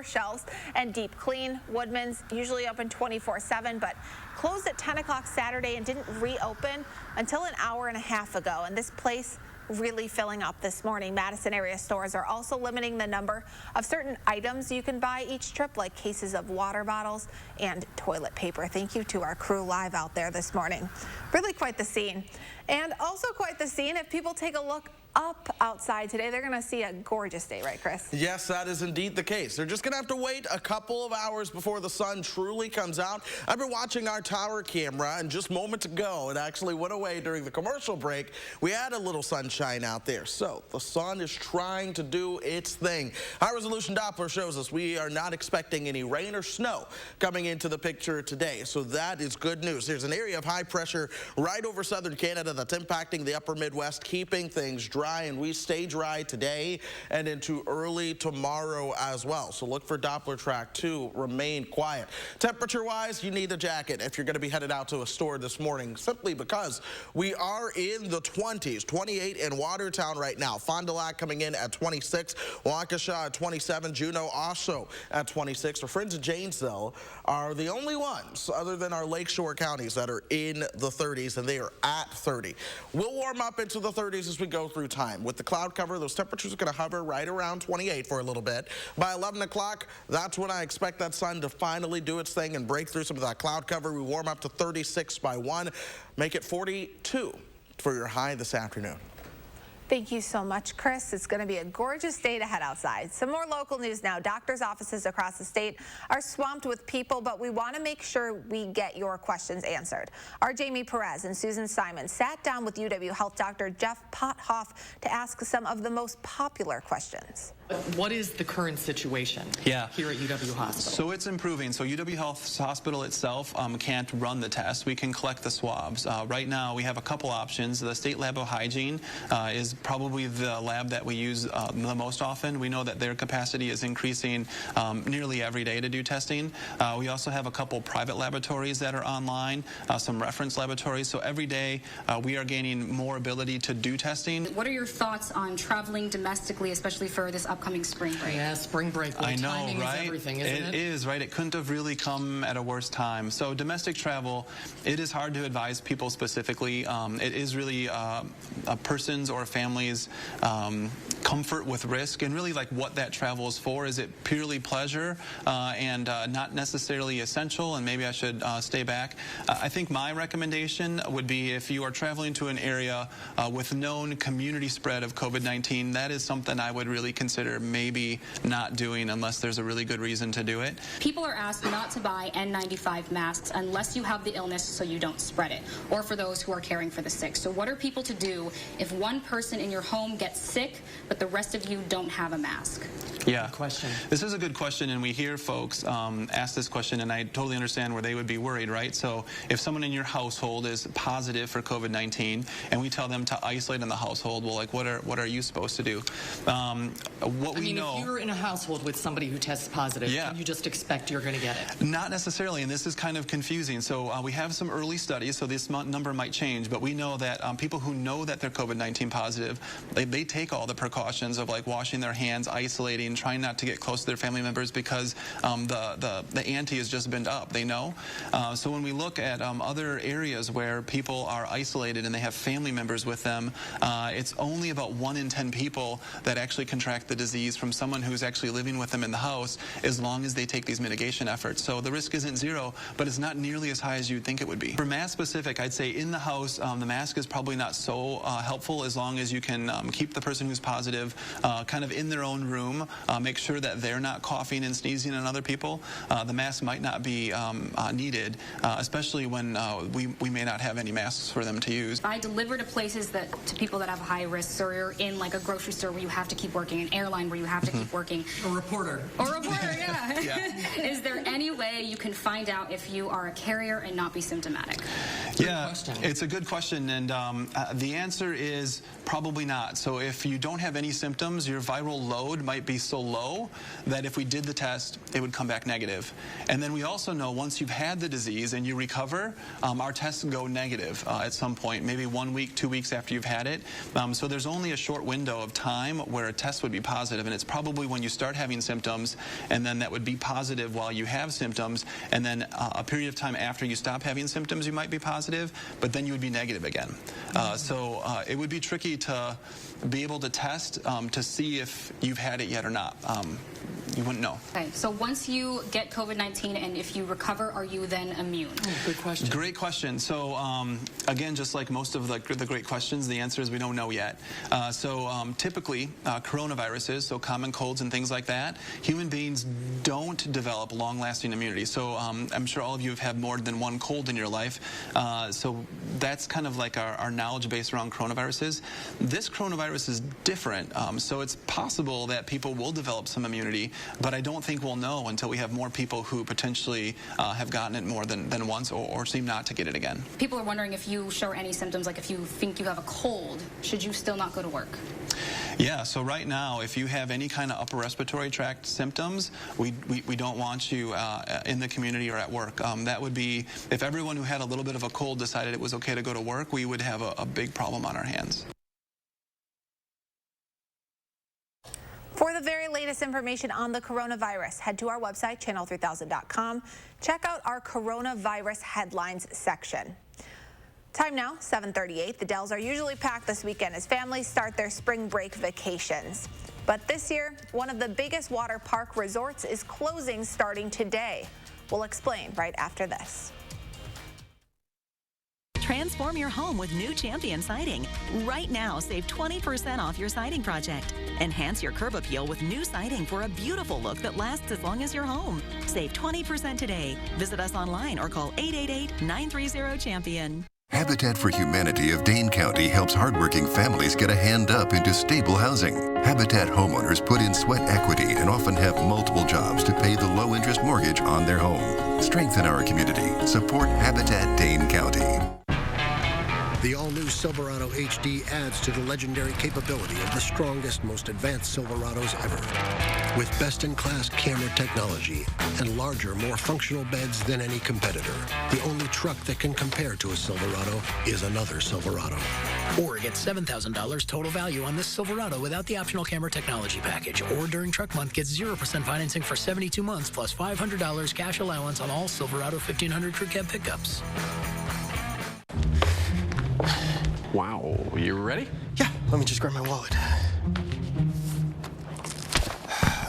shelves and deep clean. Woodman's usually open 24/7, but closed at 10 o'clock Saturday and didn't reopen until an hour and a half ago. And this place really filling up this morning. Madison area stores are also limiting the number of certain items you can buy each trip, like cases of water bottles and toilet paper. Thank you to our crew live out there this morning. Really quite the scene. And also quite the scene if people take a look up outside today. They're going to see a gorgeous day, right, Chris? Yes, that is indeed the case. They're just going to have to wait a couple of hours before the sun truly comes out. I've been watching our tower camera, and just moments ago, it actually went away during the commercial break. We had a little sunshine out there. So the sun is trying to do its thing. High-resolution Doppler shows us we are not expecting any rain or snow coming into the picture today. So that is good news. There's an area of high pressure right over southern Canada that's impacting the upper Midwest, keeping things dry, and we stay dry today and into early tomorrow as well. So look for Doppler track to remain quiet. Temperature-wise, you need a jacket if you're going to be headed out to a store this morning, simply because we are in the 20s. 28 in Watertown right now. Fond du Lac coming in at 26. Waukesha at 27. Juneau also at 26. Our friends at Janesville are the only ones, other than our lakeshore counties, that are in the 30s, and they are at 30. We'll warm up into the 30s as we go through time. With the cloud cover, those temperatures are going to hover right around 28 for a little bit. By 11 o'clock, that's when I expect that sun to finally do its thing and break through some of that cloud cover. We warm up to 36 by 1. Make it 42 for your high this afternoon. Thank you so much, Chris. It's going to be a gorgeous day to head outside. Some more local news now. Doctors' offices across the state are swamped with people, but we want to make sure we get your questions answered. Our Jamie Perez and Susan Simon sat down with UW Health Dr. Jeff Pothoff to ask some of the most popular questions. What is the current situation here at UW Hospital? So it's improving. So UW Health Hospital itself can't run the test. We can collect the swabs. Right now, we have a couple options. The State Lab of Hygiene is probably the lab that we use the most often. We know that their capacity is increasing nearly every day to do testing. We also have a couple private laboratories that are online, some reference laboratories. So every day we are gaining more ability to do testing. What are your thoughts on traveling domestically, especially for this upcoming upcoming spring break. Yeah, spring break. Well, I know, timing right? is everything, isn't it? It is, right? It couldn't have really come at a worse time. So domestic travel, it is hard to advise people specifically. It is really a person's or a family's comfort with risk, and really like what that travel is for. Is it purely pleasure and not necessarily essential, and maybe I should stay back? I think my recommendation would be if you are traveling to an area with known community spread of COVID-19, that is something I would really consider maybe not doing unless there's a really good reason to do it. People are asked not to buy N95 masks unless you have the illness so you don't spread it, or for those who are caring for the sick. So what are people to do if one person in your home gets sick, but the rest of you don't have a mask? Yeah. Good question. This is a good question, and we hear folks ask this question, and I totally understand where they would be worried, right? So if someone in your household is positive for COVID-19, and we tell them to isolate in the household, well, like, what are you supposed to do? What we know, if you're in a household with somebody who tests positive, can you just expect you're going to get it? Not necessarily, and this is kind of confusing. So we have some early studies, so this number might change, but we know that people who know that they're COVID-19 positive, they take all the precautions of like washing their hands, isolating, trying not to get close to their family members because the ante has just been up, they know. So when we look at other areas where people are isolated and they have family members with them, it's only about 1 in 10 people that actually contract the disease from someone who's actually living with them in the house, as long as they take these mitigation efforts. So the risk isn't zero, but it's not nearly as high as you'd think it would be. For mask specific, I'd say in the house, the mask is probably not so helpful as long as you can keep the person who's positive kind of in their own room, make sure that they're not coughing and sneezing on other people. The mask might not be needed, especially when we may not have any masks for them to use. I deliver to places to people that have high risks, or you're in like a grocery store where you have to keep working, an airline where you have to keep working. A reporter. Or a reporter, yeah. Is there any way you can find out if you are a carrier and not be symptomatic? Yeah, it's a good question, and the answer is probably not. So if you don't have any symptoms, your viral load might be so low that if we did the test, it would come back negative. And then we also know once you've had the disease and you recover, our tests go negative at some point, maybe 1 week, 2 weeks after you've had it. So there's only a short window of time where a test would be positive, and it's probably when you start having symptoms, and then that would be positive while you have symptoms, and then a period of time after you stop having symptoms, you might be positive, but then you would be negative again. So it would be tricky to be able to test to see if you've had it yet or not. You wouldn't know. Okay, so once you get COVID-19 and if you recover, are you then immune? Good question. Great question. So again, just like most of the great questions, the answer is we don't know yet. Typically, coronaviruses, so common colds and things like that, human beings don't develop long-lasting immunity. So I'm sure all of you have had more than one cold in your life. So that's kind of like our knowledge base around coronaviruses. This coronavirus is different. So it's possible that people will develop some immunity, but I don't think we'll know until we have more people who potentially have gotten it more than once or seem not to get it again. People are wondering if you show any symptoms, like if you think you have a cold, should you still not go to work? Yeah, so right now, if you have any kind of upper respiratory tract symptoms, we don't want you in the community or at work. That would be, if everyone who had a little bit of a cold decided it was okay to go to work, we would have a big problem on our hands. For the very latest information on the coronavirus, head to our website, channel3000.com. Check out our coronavirus headlines section. Time now, 7:38. The Dells are usually packed this weekend as families start their spring break vacations. But this year, one of the biggest water park resorts is closing starting today. We'll explain right after this. Transform your home with new Champion siding. Right now, save 20% off your siding project. Enhance your curb appeal with new siding for a beautiful look that lasts as long as your home. Save 20% today. Visit us online or call 888-930-CHAMPION. Habitat for Humanity of Dane County helps hardworking families get a hand up into stable housing. Habitat homeowners put in sweat equity and often have multiple jobs to pay the low-interest mortgage on their home. Strengthen our community. Support Habitat Dane County. The all-new Silverado HD adds to the legendary capability of the strongest, most advanced Silverados ever. With best-in-class camera technology and larger, more functional beds than any competitor, the only truck that can compare to a Silverado is another Silverado. Or get $7,000 total value on this Silverado without the optional camera technology package. Or during truck month, get 0% financing for 72 months plus $500 cash allowance on all Silverado 1500 crew cab pickups. Wow, you ready? Yeah, let me just grab my wallet.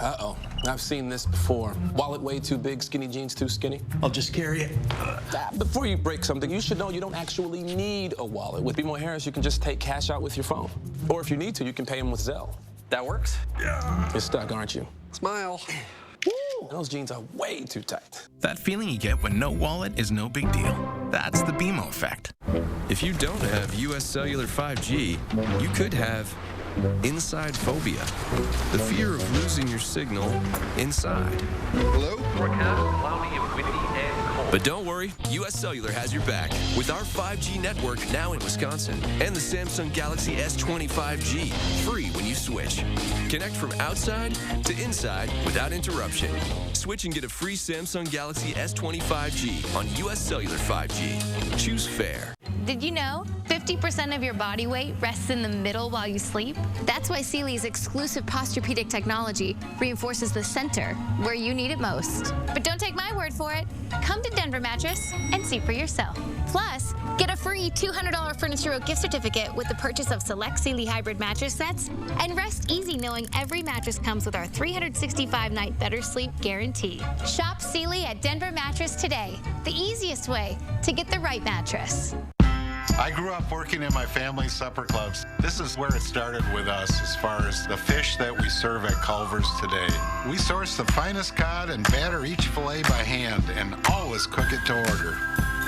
Uh-oh, I've seen this before. Wallet way too big, skinny jeans too skinny. I'll just carry it. Before you break something, you should know you don't actually need a wallet. With BMO Harris, you can just take cash out with your phone. Or if you need to, you can pay them with Zelle. That works? Yeah. You're stuck, aren't you? Smile. Woo! Those jeans are way too tight. That feeling you get when no wallet is no big deal. That's the BMO effect. If you don't have U.S. Cellular 5G, you could have inside phobia, the fear of losing your signal inside. Hello? Forecast cloudy and windy and cold. But don't worry, U.S. Cellular has your back with our 5G network now in Wisconsin and the Samsung Galaxy S20 5G, free when you switch. Connect from outside to inside without interruption. Switch and get a free Samsung Galaxy S20 5G on U.S. Cellular 5G. Choose fair. Did you know 50% of your body weight rests in the middle while you sleep? That's why Sealy's exclusive Posturepedic technology reinforces the center where you need it most. But don't take my word for it. Come to Denver Mattress and see for yourself. Plus, get a free $200 Furniture Row gift certificate with the purchase of select Sealy hybrid mattress sets, and rest easy knowing every mattress comes with our 365-night better sleep guarantee. Shop Sealy at Denver Mattress today, the easiest way to get the right mattress. I grew up working in my family's supper clubs. This is where it started with us as far as the fish that we serve at Culver's today. We source the finest cod and batter each fillet by hand and always cook it to order.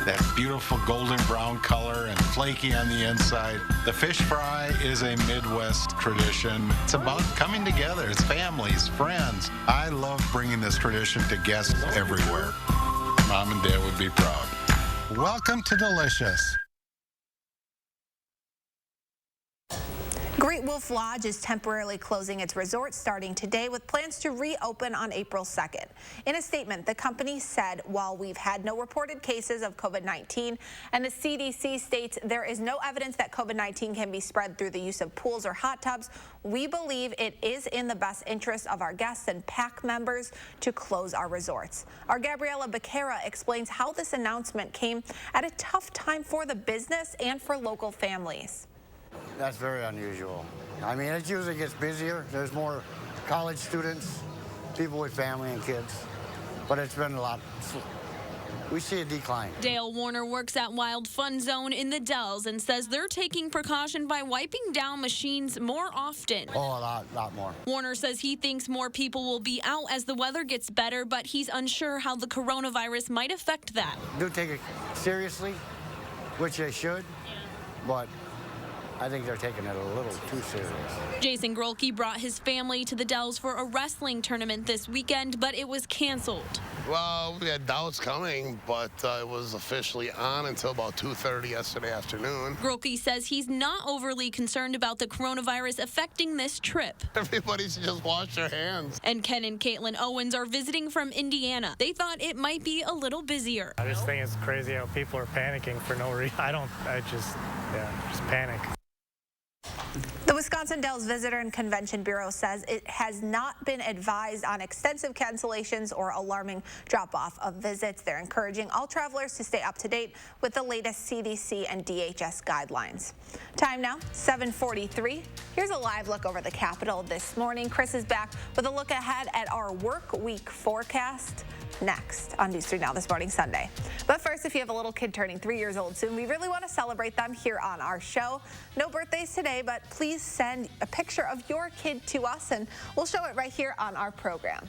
That beautiful golden brown color and flaky on the inside. The fish fry is a Midwest tradition. It's about coming together. It's families, friends. I love bringing this tradition to guests everywhere. Mom and Dad would be proud. Welcome to Delicious. Great Wolf Lodge is temporarily closing its resort starting today with plans to reopen on April 2nd. In a statement, the company said, while we've had no reported cases of COVID-19 and the CDC states there is no evidence that COVID-19 can be spread through the use of pools or hot tubs, we believe it is in the best interest of our guests and PAC members to close our resorts. Our Gabriela Becerra explains how this announcement came at a tough time for the business and for local families. That's very unusual. I mean, it usually gets busier. There's more college students, people with family and kids, but it's been a lot. We see a decline. Dale Warner works at Wild Fun Zone in the Dells and says they're taking precaution by wiping down machines more often. Oh, a lot more. Warner says he thinks more people will be out as the weather gets better, but he's unsure how the coronavirus might affect that. Do take it seriously, which they should, but I think they're taking it a little too serious. Jason Grolke brought his family to the Dells for a wrestling tournament this weekend, but it was canceled. Well, we had doubts coming, but it was officially on until about 2:30 yesterday afternoon. Grolke says he's not overly concerned about the coronavirus affecting this trip. Everybody should just wash their hands. And Ken and Caitlin Owens are visiting from Indiana. They thought it might be a little busier. I just think it's crazy how people are panicking for no reason. just panic. The Wisconsin Dells Visitor and Convention Bureau says it has not been advised on extensive cancellations or alarming drop-off of visits. They're encouraging all travelers to stay up to date with the latest CDC and DHS guidelines. Time now, 7:43. Here's a live look over the Capitol this morning. Chris is back with a look ahead at our work week forecast next on News 3 Now This Morning Sunday. But first, if you have a little kid turning 3 years old soon, we really want to celebrate them here on our show. No birthdays today, but please send a picture of your kid to us and we'll show it right here on our program.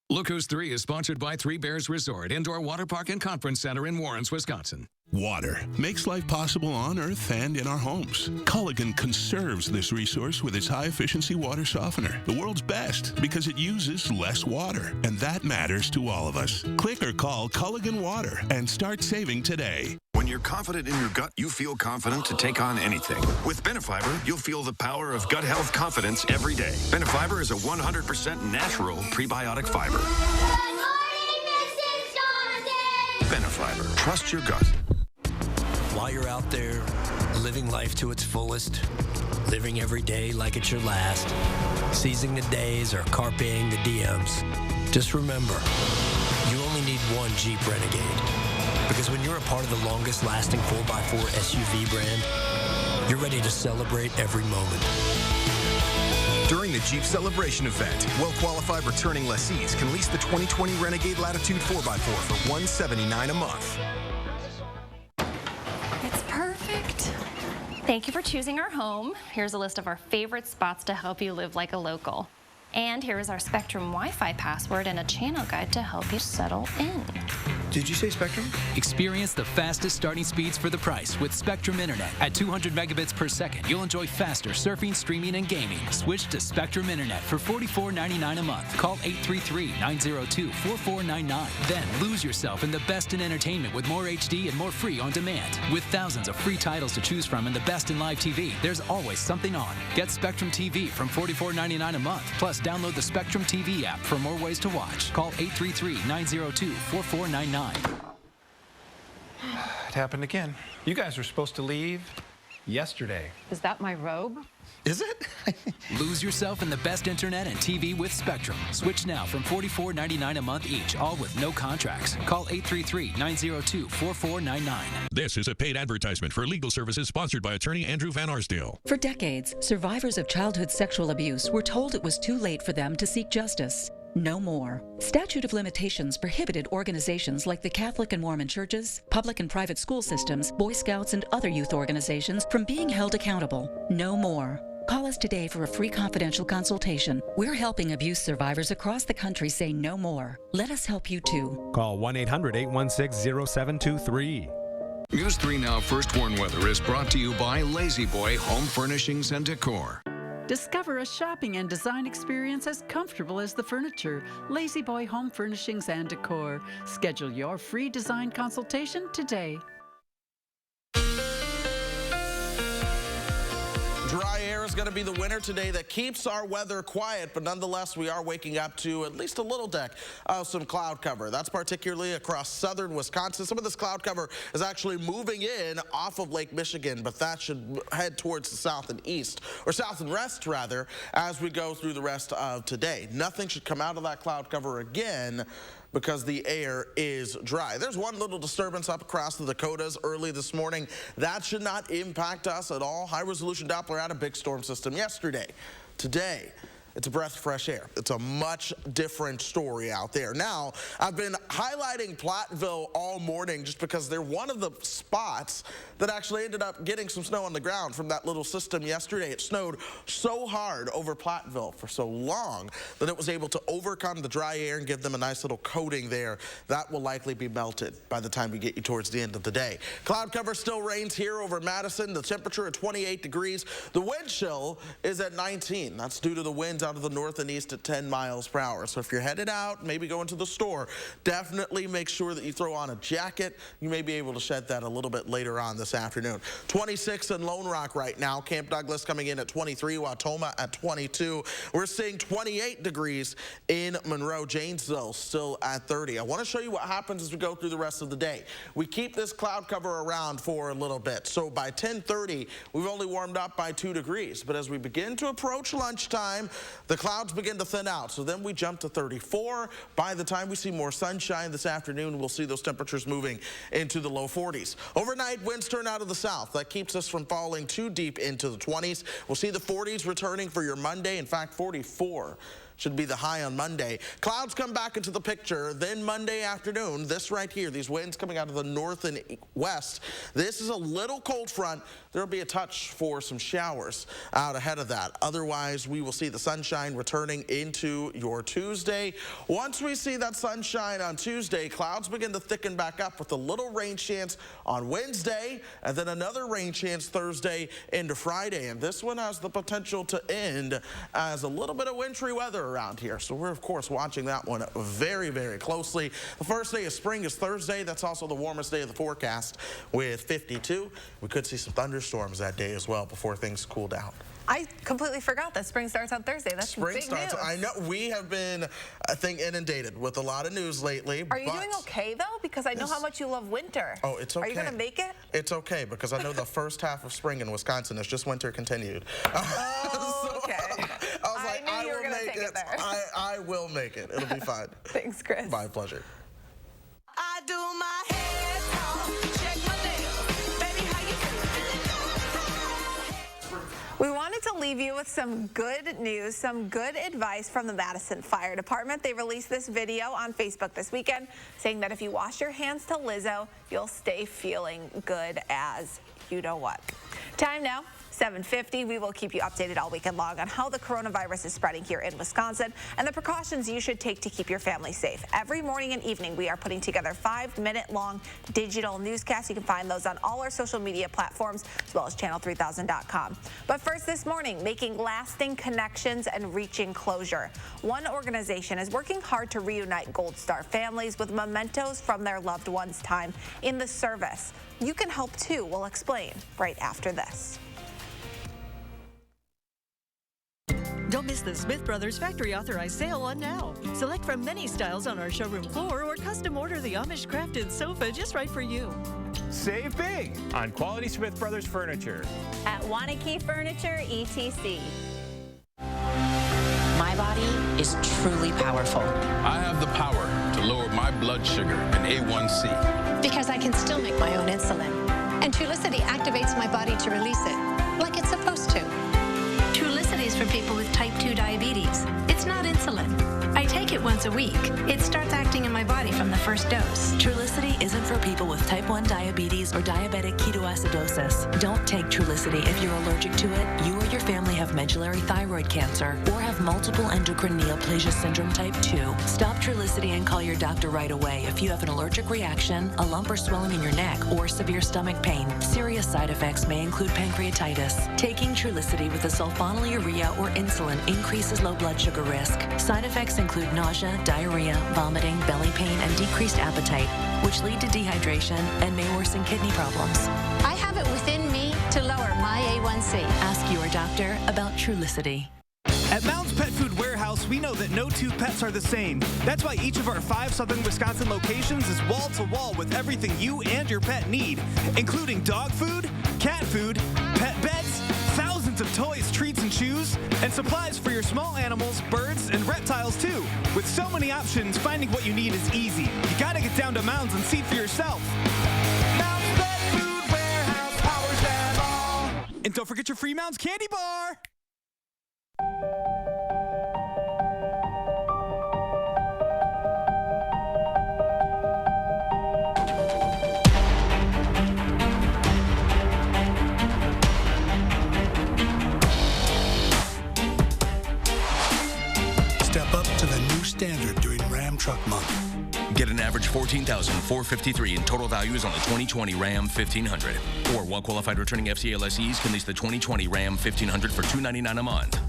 Look Who's 3 is sponsored by Three Bears Resort, Indoor Water Park and Conference Center in Warrens, Wisconsin. Water makes life possible on Earth and in our homes. Culligan conserves this resource with its high-efficiency water softener, the world's best because it uses less water, and that matters to all of us. Click or call Culligan Water and start saving today. When you're confident in your gut, you feel confident to take on anything. With Benefiber, you'll feel the power of gut health confidence every day. Benefiber is a 100% natural prebiotic fiber. Good morning, Mrs. Jonathan! Benefiber. Trust your gut. While you're out there living life to its fullest, living every day like it's your last, seizing the days or carpeing the DMs, just remember, you only need one Jeep Renegade. Because when you're a part of the longest lasting 4x4 SUV brand, you're ready to celebrate every moment. During the Jeep Celebration event, well-qualified returning lessees can lease the 2020 Renegade Latitude 4x4 for $179 a month. It's perfect. Thank you for choosing our home. Here's a list of our favorite spots to help you live like a local. And here is our Spectrum Wi-Fi password and a channel guide to help you settle in. Did you say Spectrum? Experience the fastest starting speeds for the price with Spectrum Internet. At 200 megabits per second, you'll enjoy faster surfing, streaming, and gaming. Switch to Spectrum Internet for $44.99 a month. Call 833-902-4499. Then lose yourself in the best in entertainment with more HD and more free on demand. With thousands of free titles to choose from and the best in live TV, there's always something on. Get Spectrum TV from $44.99 a month. Plus, download the Spectrum TV app for more ways to watch. Call 833-902-4499. It happened again. You guys were supposed to leave yesterday. Is that my robe? Is it? Lose yourself in the best internet and TV with Spectrum. Switch now from $44.99 a month each, all with no contracts. Call 833-902-4499. This is a paid advertisement for legal services sponsored by attorney Andrew Van Arsdale. For decades, survivors of childhood sexual abuse were told it was too late for them to seek justice. No more. Statute of limitations prohibited organizations like the Catholic and Mormon churches, public and private school systems, Boy Scouts, and other youth organizations from being held accountable. No more. Call us today for a free confidential consultation. We're helping abuse survivors across the country say no more. Let us help you too. Call 1-800-816-0723. News 3 Now First Warn Weather is brought to you by Lazy Boy Home Furnishings and Decor. Discover a shopping and design experience as comfortable as the furniture. Lazy Boy Home Furnishings and Decor. Schedule your free design consultation today. Dry air is going to be the winner today that keeps our weather quiet, but nonetheless, we are waking up to at least a little deck of some cloud cover. That's particularly across southern Wisconsin. Some of this cloud cover is actually moving in off of Lake Michigan, but that should head towards the south and east, or south and west, rather, as we go through the rest of today. Nothing should come out of that cloud cover again because the air is dry. There's one little disturbance up across the Dakotas early this morning. That should not impact us at all. High-resolution Doppler had a big storm system yesterday. Today, it's a breath of fresh air. It's a much different story out there. Now, I've been highlighting Platteville all morning just because they're one of the spots that actually ended up getting some snow on the ground from that little system yesterday. It snowed so hard over Platteville for so long that it was able to overcome the dry air and give them a nice little coating there. That will likely be melted by the time we get you towards the end of the day. Cloud cover still reigns here over Madison. The temperature at 28 degrees. The wind chill is at 19. That's due to the winds out of the north and east at 10 miles per hour. So if you're headed out, maybe going to the store, definitely make sure that you throw on a jacket. You may be able to shed that a little bit later on this afternoon. 26 in Lone Rock right now. Camp Douglas coming in at 23, Wautoma at 22. We're seeing 28 degrees in Monroe. Janesville still at 30. I want to show you what happens as we go through the rest of the day. We keep this cloud cover around for a little bit. So by 10:30, we've only warmed up by 2 degrees. But as we begin to approach lunchtime, the clouds begin to thin out. So then we jump to 34. By the time we see more sunshine this afternoon, we'll see those temperatures moving into the low 40s. Overnight, winds turn out of the south. That keeps us from falling too deep into the 20s. We'll see the 40s returning for your Monday. In fact, 44 should be the high on Monday. Clouds come back into the picture. Then Monday afternoon, this right here, these winds coming out of the north and west. This is a little cold front. There will be a touch for some showers out ahead of that. Otherwise, we will see the sunshine returning into your Tuesday. Once we see that sunshine on Tuesday, clouds begin to thicken back up with a little rain chance on Wednesday, and then another rain chance Thursday into Friday. And this one has the potential to end as a little bit of wintry weather around here. So we're, of course, watching that one very, very closely. The first day of spring is Thursday. That's also the warmest day of the forecast with 52. We could see some thunderstorms that day as well before things cool down. I completely forgot that spring starts on Thursday. That's spring big news. I know we have been, I think, inundated with a lot of news lately. Are you doing okay, though? Because I know how much you love winter. Oh, it's okay. Are you going to make it? It's okay, because I know the first half of spring in Wisconsin is just winter continued. Oh, so, okay. I was like, I will make it. I will make it. It'll be fine. Thanks, Chris. My pleasure. I do my hair talk, check my nails. Baby, how you feeling? We wanted to leave you with some good news, some good advice from the Madison Fire Department. They released this video on Facebook this weekend saying that if you wash your hands to Lizzo, you'll stay feeling good as you know what. Time now. 7:50. We will keep you updated all weekend long on how the coronavirus is spreading here in Wisconsin and the precautions you should take to keep your family safe. Every morning and evening, we are putting together 5-minute-long digital newscasts. You can find those on all our social media platforms as well as channel3000.com. But first this morning, making lasting connections and reaching closure. One organization is working hard to reunite Gold Star families with mementos from their loved ones' time in the service. You can help too. We'll explain right after this. Don't miss the Smith Brothers Factory Authorized Sale on now. Select from many styles on our showroom floor or custom order the Amish crafted sofa just right for you. Save big on quality Smith Brothers furniture. At Wanakee Furniture, ETC. My body is truly powerful. I have the power to lower my blood sugar and A1C. Because I can still make my own insulin. And Trulicity activates my body to release it, like it's supposed to. Trulicity is for people with type 2 diabetes. It's not insulin. I take it once a week. It starts acting in my body from the first dose. Trulicity isn't for people with type 1 diabetes or diabetic ketoacidosis. Don't take Trulicity if you're allergic to it, you or your family have medullary thyroid cancer, or have multiple endocrine neoplasia syndrome type 2. Stop Trulicity and call your doctor right away if you have an allergic reaction, a lump or swelling in your neck, or severe stomach pain. Serious side effects may include pancreatitis. Taking Trulicity with a sulfonylurea or insulin increases low blood sugar risk. Side effects include nausea, diarrhea, vomiting, belly pain, and decreased appetite, which lead to dehydration and may worsen kidney problems. I have it within me to lower my A1C. Ask your doctor about Trulicity. At Mounds Pet Food Warehouse, we know that no two pets are the same. That's why each of our 5 southern Wisconsin locations is wall-to-wall with everything you and your pet need, including dog food, cat food, pet beds, thousands of toys, treats, and chews, and supplies for your small animals, birds, and reptiles too. With so many options, finding what you need is easy. You gotta get down to Mounds and see for yourself. Mounds Pet Food Warehouse powers them all. And don't forget your free Mounds candy bar. Step up to the new standard during Ram Truck Month. Get an average $14,453 in total values on the 2020 Ram 1500. Or well-qualified returning FCA lessees can lease the 2020 Ram 1500 for $299 a month.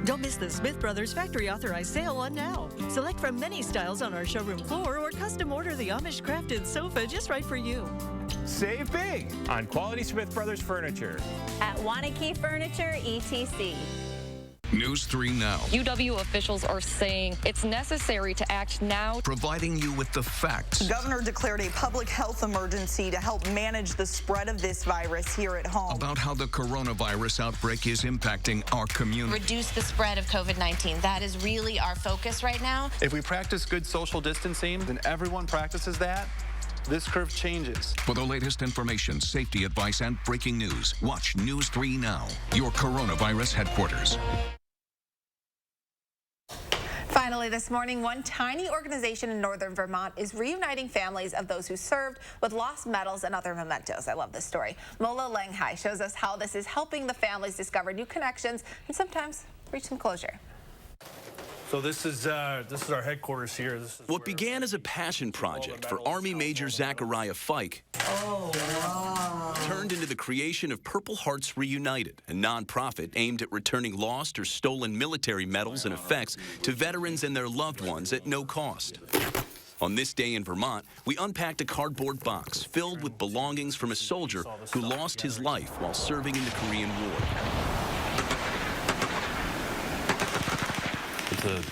Don't miss the Smith Brothers Factory Authorized Sale on now. Select from many styles on our showroom floor or custom order the Amish crafted sofa just right for you. Save big on quality Smith Brothers furniture. At Wanakee Furniture, ETC. News 3 Now. UW officials are saying it's necessary to act now. Providing you with the facts. The governor declared a public health emergency to help manage the spread of this virus here at home. About how the coronavirus outbreak is impacting our community. Reduce the spread of COVID-19. That is really our focus right now. If we practice good social distancing, then everyone practices that. This curve changes. For the latest information, safety advice, and breaking news, watch News 3 Now, your coronavirus headquarters. Finally this morning, one tiny organization in northern Vermont is reuniting families of those who served with lost medals and other mementos. I love this story. Mola Langhai shows us how this is helping the families discover new connections and sometimes reach some closure. So this is our headquarters here. What began as a passion project for Army Major Zachariah Fike turned into the creation of Purple Hearts Reunited, a nonprofit aimed at returning lost or stolen military medals and effects to veterans and their loved ones at no cost. On this day in Vermont, we unpacked a cardboard box filled with belongings from a soldier who lost his life while serving in the Korean War. It's a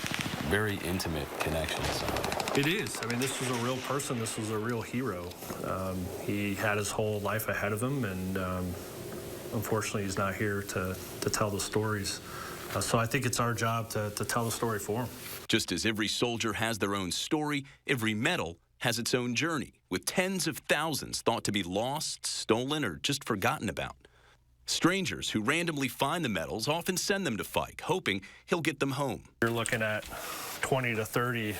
very intimate connection. It is. I mean, this was a real person. This was a real hero. He had his whole life ahead of him, and unfortunately, he's not here to tell the stories. So I think it's our job to tell the story for him. Just as every soldier has their own story, every medal has its own journey, with tens of thousands thought to be lost, stolen, or just forgotten about. Strangers who randomly find the medals often send them to Fike, hoping he'll get them home. You're looking at 20 to 30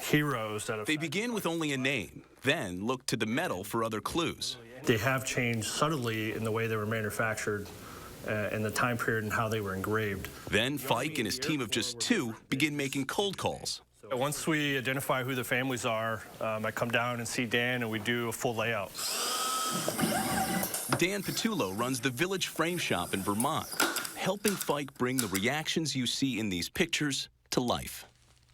heroes that have... They begin with only a name, then look to the medal for other clues. They have changed subtly in the way they were manufactured, in the time period and how they were engraved. Then Fike and his team of just 2 begin making cold calls. Once we identify who the families are, I come down and see Dan, and we do a full layout. Dan Patullo runs the Village Frame Shop in Vermont, helping Fike bring the reactions you see in these pictures to life.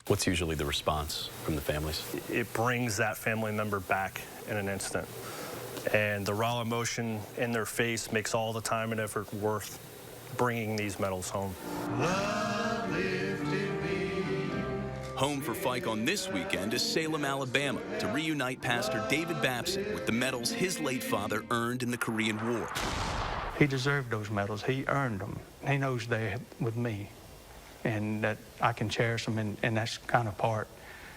What's usually the response from the families? It brings that family member back in an instant. And the raw emotion in their face makes all the time and effort worth bringing these medals home. Home for Fike on this weekend is Salem, Alabama, to reunite Pastor David Babson with the medals his late father earned in the Korean War. He deserved those medals. He earned them. He knows they're with me, and that I can cherish them, and that's the kind of part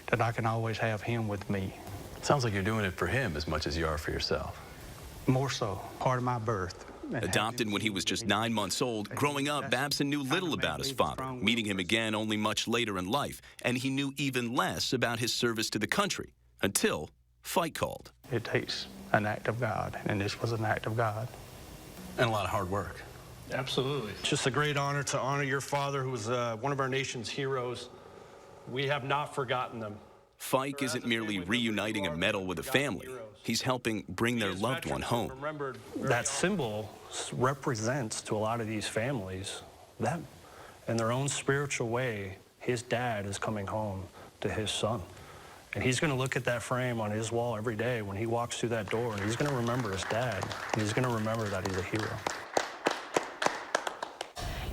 that I can always have him with me. Sounds like you're doing it for him as much as you are for yourself. More so, part of my birth. Adopted when he was just 9 months old, growing up, Babson knew little about his father, meeting him again only much later in life, and he knew even less about his service to the country, until Fike called. It takes an act of God, and this was an act of God. And a lot of hard work. Absolutely. It's just a great honor to honor your father, who was one of our nation's heroes. We have not forgotten them. Fike isn't merely reuniting a medal with a family. He's helping bring their loved one home. That symbol represents to a lot of these families them. In their own spiritual way, his dad is coming home to his son. And he's going to look at that frame on his wall every day when he walks through that door, and he's going to remember his dad. And he's going to remember that he's a hero.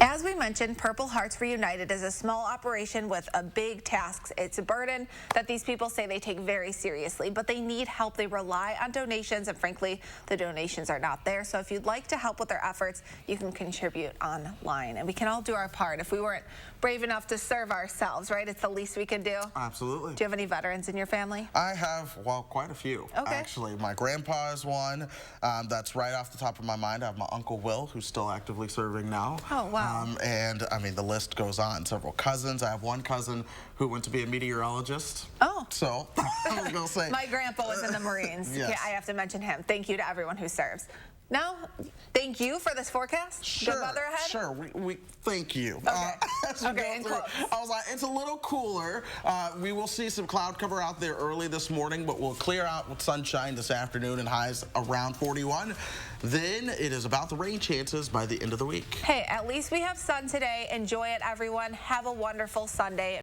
As we mentioned, Purple Hearts Reunited is a small operation with a big task. It's a burden that these people say they take very seriously, but they need help. They rely on donations, and frankly, the donations are not there. So if you'd like to help with their efforts, you can contribute online. And we can all do our part. If we weren't brave enough to serve ourselves, right? It's the least we can do. Absolutely. Do you have any veterans in your family? I have, well, quite a few, actually. My grandpa is one. That's right off the top of my mind. I have my Uncle Will, who's still actively serving now. Oh, wow. And, I mean, the list goes on. Several cousins. I have one cousin who went to be a meteorologist. Oh. So, I was going to say. My grandpa was in the Marines. Yes. Yeah, I have to mention him. Thank you to everyone who serves. Now, thank you for this forecast. Sure, Good weather ahead? Sure, we thank you. Okay, and close. I was like, it's a little cooler. We will see some cloud cover out there early this morning, but we'll clear out with sunshine this afternoon and highs around 41. Then it is about the rain chances by the end of the week. Hey, at least we have sun today. Enjoy it, everyone. Have a wonderful Sunday.